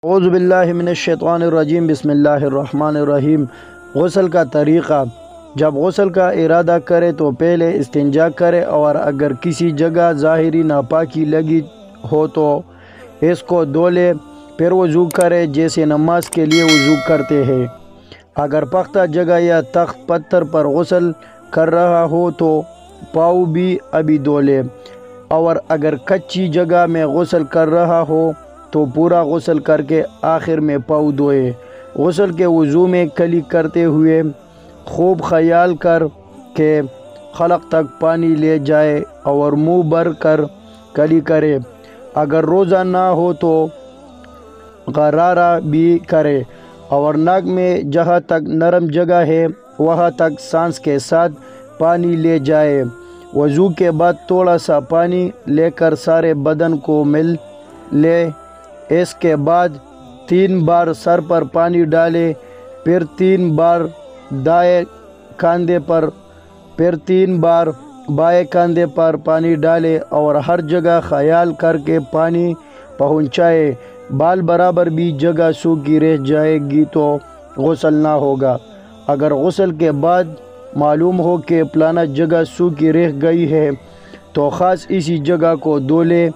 اعوذ باللہ من الشیطان الرجیم، بسم اللہ الرحمن الرحیم۔ غسل کا طریقہ: جب غسل کا ارادہ کرے تو پہلے استنجا کرے، اور اگر کسی جگہ ظاہری ناپاکی لگی ہو تو اس کو دھو لے، پھر وضو کرے جیسے نماز کے لیے وضو کرتے ہیں۔ اگر پختہ جگہ یا تخت پتھر پر غسل کر رہا ہو تو پاؤں بھی ابھی دھو لے، اور اگر کچی جگہ میں غسل کر رہا ہو تو پورا غسل کر کے آخر میں پاؤں دھوئے۔ غسل کے وضو میں کلی کرتے ہوئے خوب خیال کر کے خلق تک پانی لے جائے اور منہ بھر کر کلی کرے۔ اگر روزہ نہ ہو تو غرارہ بھی کرے، اور ناک میں جہاں تک نرم جگہ ہے وہاں تک سانس کے ساتھ پانی لے جائے۔ وضو کے بعد تھوڑا سا پانی لے کر سارے بدن کو مل لے۔ اس کے بعد 3 بار سر پر پانی ڈالے، پھر 3 بار دائیں کاندھے پر، پھر 3 بار بائیں کاندھے پر پانی ڈالے، اور ہر جگہ خیال کر کے پانی پہنچائے۔ بال برابر بھی جگہ سوکھی رہ جائے گی تو غسل نہ ہوگا۔ اگر غسل کے بعد معلوم ہو کہ فلانا جگہ سوکھی رہ گئی ہے تو خاص اسی جگہ کو دھو لے،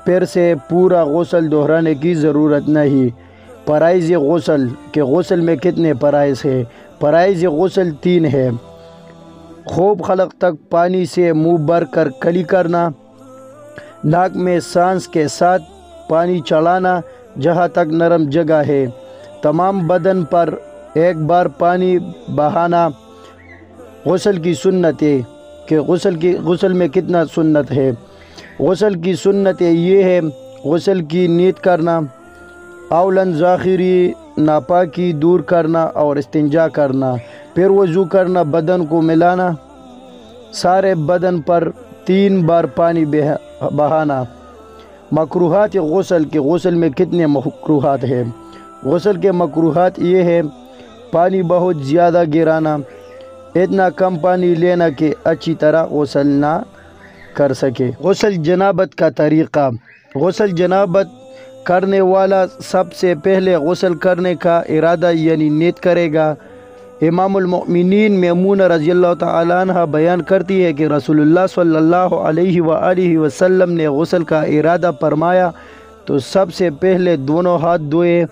پھر سے پورا غسل دہرانے کی ضرورت نہیں۔ فرائض غسل کہ غسل میں کتنے فرائض ہیں؟ فرائض غسل 3 ہے۔ خوب خلق تک پانی سے منہ بھر کر کلی کرنا، ناک میں سانس کے ساتھ پانی چلانا جہاں تک نرم جگہ ہے، تمام بدن پر 1 بار پانی بہانا۔ غسل کی سنت ہے کہ غسل میں کتنا سنت ہے؟ غسل کی سنت یہ ہے: غسل کی نیت کرنا، اولاً ظاہری ناپاکی دور کرنا اور استنجا کرنا، پھر وضو کرنا، بدن کو ملانا، سارے بدن پر 3 بار پانی بہانا۔ مکروہات غسل کہ غسل میں کتنے مکروہات ہیں؟ غسل کے مکروہات یہ ہے: پانی بہت زیادہ گرانا، اتنا کم پانی لینا کہ اچھی طرح غسل نہ کر سکے۔ غسل جنابت کا طریقہ: غسل جنابت کرنے والا سب سے پہلے غسل کرنے کا ارادہ یعنی نیت کرے گا۔ امام المؤمنین میمونہ رضی اللہ تعالیٰ عنہ بیان کرتی ہے کہ رسول اللہ صلی اللہ علیہ وآلہ وسلم نے غسل کا ارادہ فرمایا تو سب سے پہلے دونوں ہاتھ دھوئے،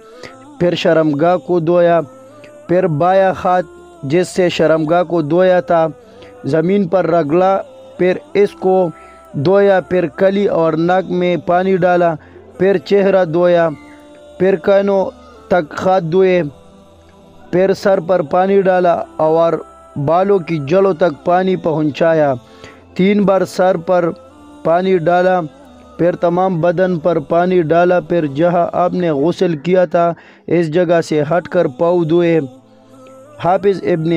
پھر شرمگاہ کو دھویا، پھر بایاں ہاتھ جس سے شرمگاہ کو دھویا تھا زمین پر رگڑا، پھر اس کو دھویا، پھر کلی اور ناک میں پانی ڈالا، پھر چہرہ دھویا، پھر کانوں تک ہاتھ دھوئے، پھر سر پر پانی ڈالا اور بالوں کی جڑوں تک پانی پہنچایا۔ 3 بار سر پر پانی ڈالا، پھر تمام بدن پر پانی ڈالا، پھر جہاں آپ نے غسل کیا تھا اس جگہ سے ہٹ کر پاؤں دھوئے۔ حافظ ابن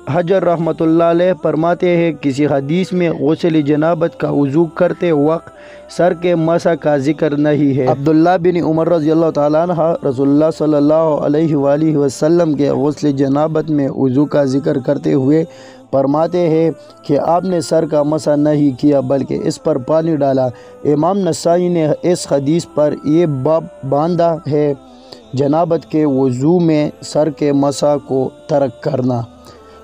حجر رحمۃ اللہ علیہ فرماتے ہیں کسی حدیث میں غسل جنابت کا وضو کرتے وقت سر کے مسح کا ذکر نہیں ہے۔ عبداللہ بن عمر رضی اللہ تعالیٰ عنہ رسول اللہ صلی اللہ علیہ وآلہ وسلم کے غسل جنابت میں وضو کا ذکر کرتے ہوئے فرماتے ہیں کہ آپ نے سر کا مسح نہیں کیا بلکہ اس پر پانی ڈالا۔ امام نسائی نے اس حدیث پر یہ باب باندھا ہے: جنابت کے وضو میں سر کے مسح کو ترک کرنا۔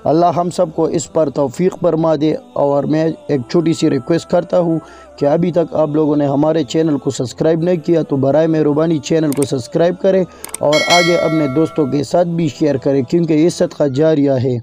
اللہ ہم سب کو اس پر توفیق فرما دے۔ اور میں ایک چھوٹی سی ریکویسٹ کرتا ہوں کہ ابھی تک آپ لوگوں نے ہمارے چینل کو سبسکرائب نہیں کیا تو برائے مہربانی چینل کو سبسکرائب کریں، اور آگے اپنے دوستوں کے ساتھ بھی شیئر کریں کیونکہ یہ صدقہ جاریہ ہے۔